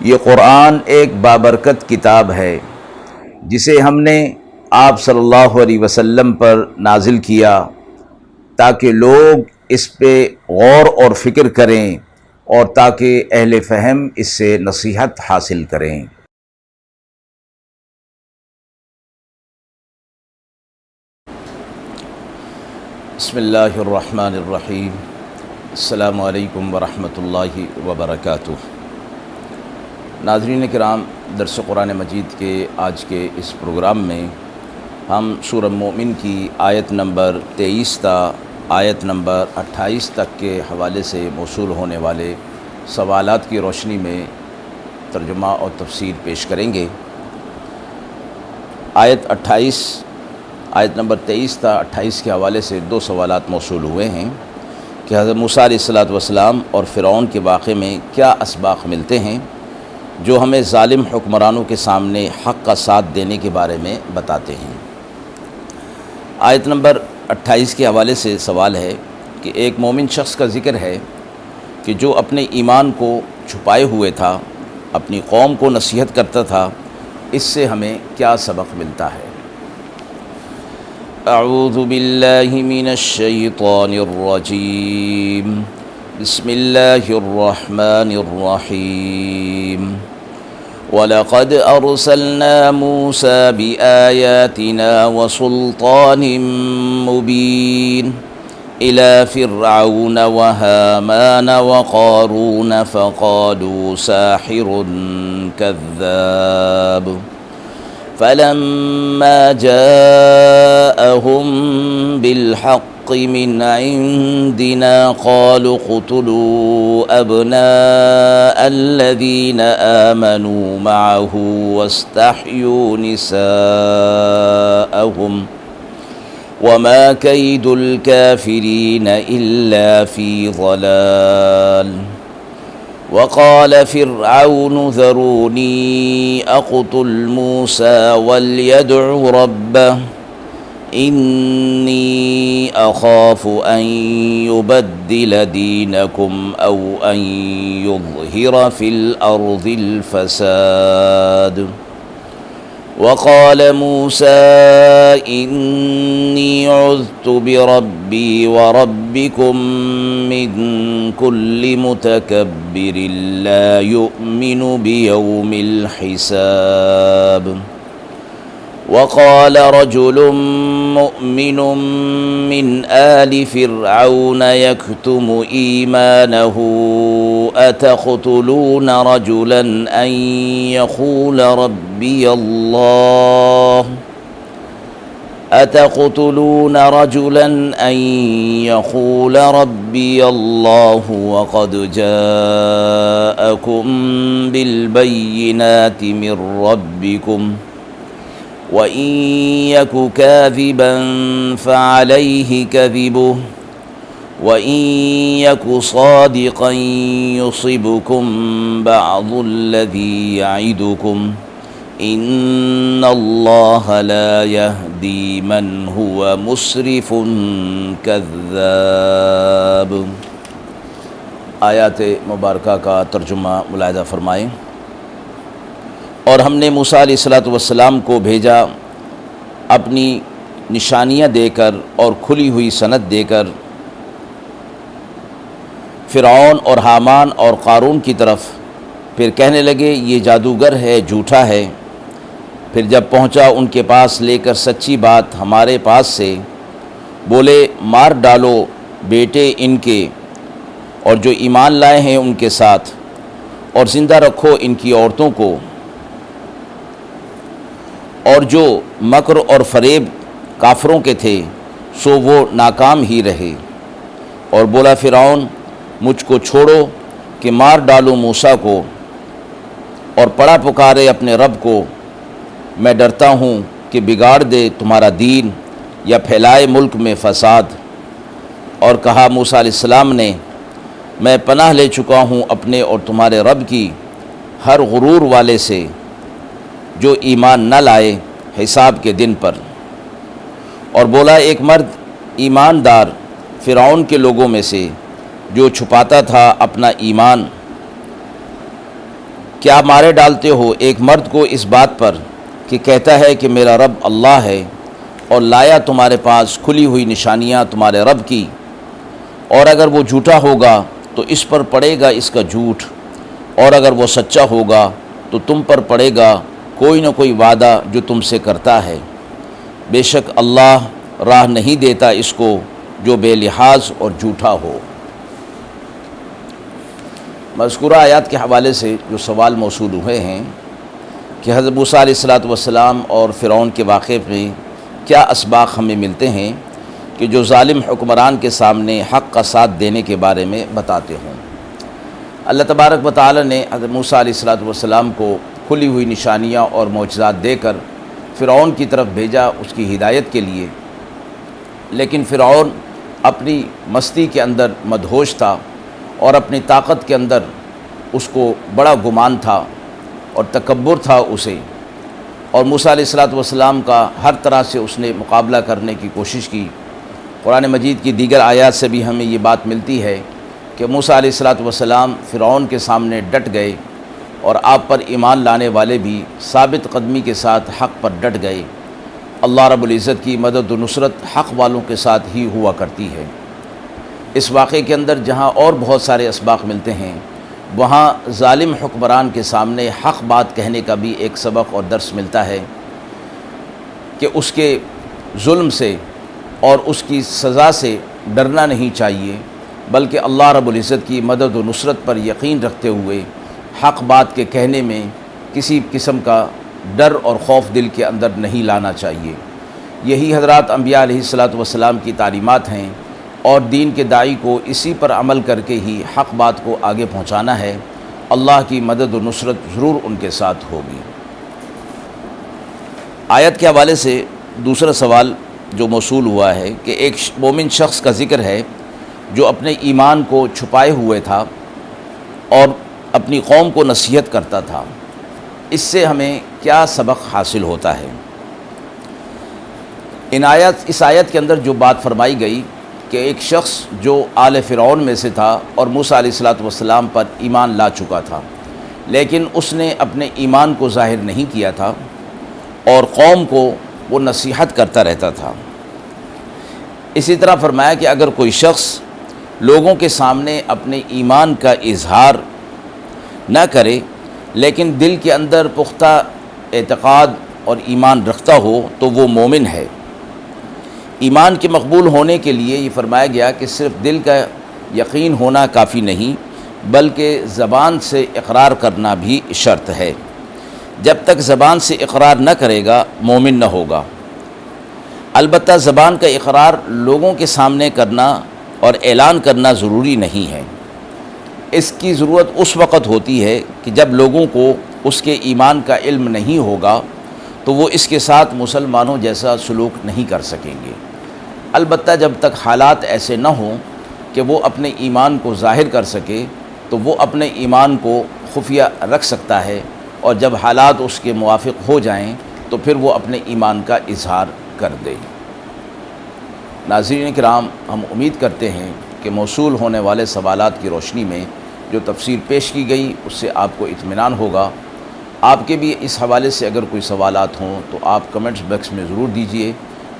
یہ قرآن ایک بابرکت کتاب ہے جسے ہم نے آپ صلی اللہ علیہ وسلم پر نازل کیا تاکہ لوگ اس پہ غور اور فکر کریں اور تاکہ اہل فہم اس سے نصیحت حاصل کریں۔ بسم اللہ الرحمن الرحیم۔ السلام علیکم ورحمۃ اللہ وبرکاتہ۔ ناظرین کرام، درس قرآن مجید کے آج کے اس پروگرام میں ہم سورہ مومن کی آیت نمبر 23 تا آیت نمبر 28 تک کے حوالے سے موصول ہونے والے سوالات کی روشنی میں ترجمہ اور تفسیر پیش کریں گے۔ آیت نمبر 23 تا 28 کے حوالے سے دو سوالات موصول ہوئے ہیں کہ حضرت موسیٰ علیہ السلام اور فرعون کے واقعے میں کیا اسباق ملتے ہیں جو ہمیں ظالم حکمرانوں کے سامنے حق کا ساتھ دینے کے بارے میں بتاتے ہیں۔ آیت نمبر 28 کے حوالے سے سوال ہے کہ ایک مومن شخص کا ذکر ہے کہ جو اپنے ایمان کو چھپائے ہوئے تھا، اپنی قوم کو نصیحت کرتا تھا، اس سے ہمیں کیا سبق ملتا ہے؟ اعوذ باللہ من الشیطان الرجیم، بسم اللہ الرحمن الرحیم۔ وَلَقَدْ أَرْسَلْنَا مُوسَى بِآيَاتِنَا وَسُلْطَانٍ مُبِينٍ إِلَى فِرْعَوْنَ وَهَامَانَ وَقَارُونَ فَقَالُوا سَاحِرٌ كَذَّابٌ فَلَمَّا جَاءَهُم بِالْحَقِّ مِنْ عِنْدِنَا قَالُوا اقْتُلُوا أَبْنَاءَ الَّذِينَ آمَنُوا مَعَهُ وَاسْتَحْيُوا نِسَاءَهُمْ وَمَا كَيْدُ الْكَافِرِينَ إِلَّا فِي ضَلَالٍ وَقَالَ فِرْعَوْنُ ذَرُونِي أَقْتُلْ مُوسَى وَلْيَدْعُ رَبَّهُ إِنِّي أَخَافُ أَن يُبَدِّلَ دِينَكُمْ أَوْ أَن يُظْهِرَ فِي الْأَرْضِ الْفَسَادَ وَقَالَ مُوسَى إِنِّي عُذْتُ بِرَبِّي وَرَبِّكُمْ مِنْ كُلِّ مُتَكَبِّرٍ لَا يُؤْمِنُ بِيَوْمِ الْحِسَابِ وَقَالَ رَجُلٌ مُؤْمِنٌ مِّنْ آلِ فِرْعَوْنَ يَكْتُمُ إِيمَانَهُ أَتَقْتُلُونَ رَجُلًا أَن يَقُولَ رَبِّيَ اللَّهُ وَقَدْ جَاءَكُم بِالْبَيِّنَاتِ مِن رَّبِّكُمْ وَإِن يَكُ كَاذِبًا فَعَلَيْهِ كَذِبُهُ وَإِن يَكُ صَادِقًا يُصِبْكُم بَعْضُ الَّذِي يَعِدُكُمْ إِنَّ اللَّهَ لَا يَهْدِي مَنْ هُوَ مُسْرِفٌ كَذَّابٌ۔ آیات مبارکہ کا ترجمہ ملاحظہ فرمائیں۔ اور ہم نے موسیٰ علیہ السلام کو بھیجا اپنی نشانیاں دے کر اور کھلی ہوئی سند دے کر فرعون اور حامان اور قارون کی طرف۔ پھر کہنے لگے یہ جادوگر ہے، جھوٹا ہے۔ پھر جب پہنچا ان کے پاس لے کر سچی بات ہمارے پاس سے، بولے مار ڈالو بیٹے ان کے اور جو ایمان لائے ہیں ان کے ساتھ، اور زندہ رکھو ان کی عورتوں کو، اور جو مکر اور فریب کافروں کے تھے سو وہ ناکام ہی رہے۔ اور بولا فرعون مجھ کو چھوڑو کہ مار ڈالوں موسیٰ کو، اور پڑا پکارے اپنے رب کو، میں ڈرتا ہوں کہ بگاڑ دے تمہارا دین یا پھیلائے ملک میں فساد۔ اور کہا موسیٰ علیہ السلام نے میں پناہ لے چکا ہوں اپنے اور تمہارے رب کی ہر غرور والے سے جو ایمان نہ لائے حساب کے دن پر۔ اور بولا ایک مرد ایماندار فرعون کے لوگوں میں سے جو چھپاتا تھا اپنا ایمان، کیا مارے ڈالتے ہو ایک مرد کو اس بات پر کہ کہتا ہے کہ میرا رب اللہ ہے، اور لایا تمہارے پاس کھلی ہوئی نشانیاں تمہارے رب کی، اور اگر وہ جھوٹا ہوگا تو اس پر پڑے گا اس کا جھوٹ، اور اگر وہ سچا ہوگا تو تم پر پڑے گا کوئی نہ کوئی وعدہ جو تم سے کرتا ہے۔ بے شک اللہ راہ نہیں دیتا اس کو جو بے لحاظ اور جھوٹا ہو۔ مذکورہ آیات کے حوالے سے جو سوال موصول ہوئے ہیں کہ حضرت موسیٰ علیہ السلام اور فرعون کے واقعے میں کیا اسباق ہمیں ملتے ہیں کہ جو ظالم حکمران کے سامنے حق کا ساتھ دینے کے بارے میں بتاتے ہوں۔ اللہ تبارک و تعالی نے حضرت موسیٰ علیہ السلام کو کھلی ہوئی نشانیاں اور معجزات دے کر فرعون کی طرف بھیجا اس کی ہدایت کے لیے، لیکن فرعون اپنی مستی کے اندر مدہوش تھا اور اپنی طاقت کے اندر اس کو بڑا گمان تھا اور تکبر تھا اسے، اور موسیٰ علیہ السلام کا ہر طرح سے اس نے مقابلہ کرنے کی کوشش کی۔ قرآن مجید کی دیگر آیات سے بھی ہمیں یہ بات ملتی ہے کہ موسیٰ علیہ السلام فرعون کے سامنے ڈٹ گئے، اور آپ پر ایمان لانے والے بھی ثابت قدمی کے ساتھ حق پر ڈٹ گئے۔ اللہ رب العزت کی مدد و نصرت حق والوں کے ساتھ ہی ہوا کرتی ہے۔ اس واقعے کے اندر جہاں اور بہت سارے اسباق ملتے ہیں، وہاں ظالم حکمران کے سامنے حق بات کہنے کا بھی ایک سبق اور درس ملتا ہے کہ اس کے ظلم سے اور اس کی سزا سے ڈرنا نہیں چاہیے، بلکہ اللہ رب العزت کی مدد و نصرت پر یقین رکھتے ہوئے حق بات کے کہنے میں کسی قسم کا ڈر اور خوف دل کے اندر نہیں لانا چاہیے۔ یہی حضرات انبیاء علیہ السلام کی تعلیمات ہیں، اور دین کے داعی کو اسی پر عمل کر کے ہی حق بات کو آگے پہنچانا ہے۔ اللہ کی مدد و نصرت ضرور ان کے ساتھ ہوگی۔ آیت کے حوالے سے دوسرا سوال جو موصول ہوا ہے کہ ایک مومن شخص کا ذکر ہے جو اپنے ایمان کو چھپائے ہوئے تھا اور اپنی قوم کو نصیحت کرتا تھا، اس سے ہمیں کیا سبق حاصل ہوتا ہے؟ اس آیت کے اندر جو بات فرمائی گئی کہ ایک شخص جو آل فرعون میں سے تھا اور موسیٰ علیہ السلام پر ایمان لا چکا تھا، لیکن اس نے اپنے ایمان کو ظاہر نہیں کیا تھا اور قوم کو وہ نصیحت کرتا رہتا تھا۔ اسی طرح فرمایا کہ اگر کوئی شخص لوگوں کے سامنے اپنے ایمان کا اظہار نہ کرے لیکن دل کے اندر پختہ اعتقاد اور ایمان رکھتا ہو تو وہ مومن ہے۔ ایمان کے مقبول ہونے کے لیے یہ فرمایا گیا کہ صرف دل کا یقین ہونا کافی نہیں، بلکہ زبان سے اقرار کرنا بھی شرط ہے۔ جب تک زبان سے اقرار نہ کرے گا مومن نہ ہوگا۔ البتہ زبان کا اقرار لوگوں کے سامنے کرنا اور اعلان کرنا ضروری نہیں ہے۔ اس کی ضرورت اس وقت ہوتی ہے کہ جب لوگوں کو اس کے ایمان کا علم نہیں ہوگا تو وہ اس کے ساتھ مسلمانوں جیسا سلوک نہیں کر سکیں گے۔ البتہ جب تک حالات ایسے نہ ہوں کہ وہ اپنے ایمان کو ظاہر کر سکے تو وہ اپنے ایمان کو خفیہ رکھ سکتا ہے، اور جب حالات اس کے موافق ہو جائیں تو پھر وہ اپنے ایمان کا اظہار کر دے۔ ناظرین کرام، ہم امید کرتے ہیں کہ موصول ہونے والے سوالات کی روشنی میں جو تفسیر پیش کی گئی اس سے آپ کو اطمینان ہوگا۔ آپ کے بھی اس حوالے سے اگر کوئی سوالات ہوں تو آپ کمنٹس باکس میں ضرور دیجئے،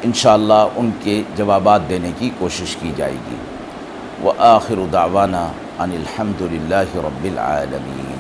انشاءاللہ ان کے جوابات دینے کی کوشش کی جائے گی۔ وآخر دعوانا ان الحمد للہ رب العالمین۔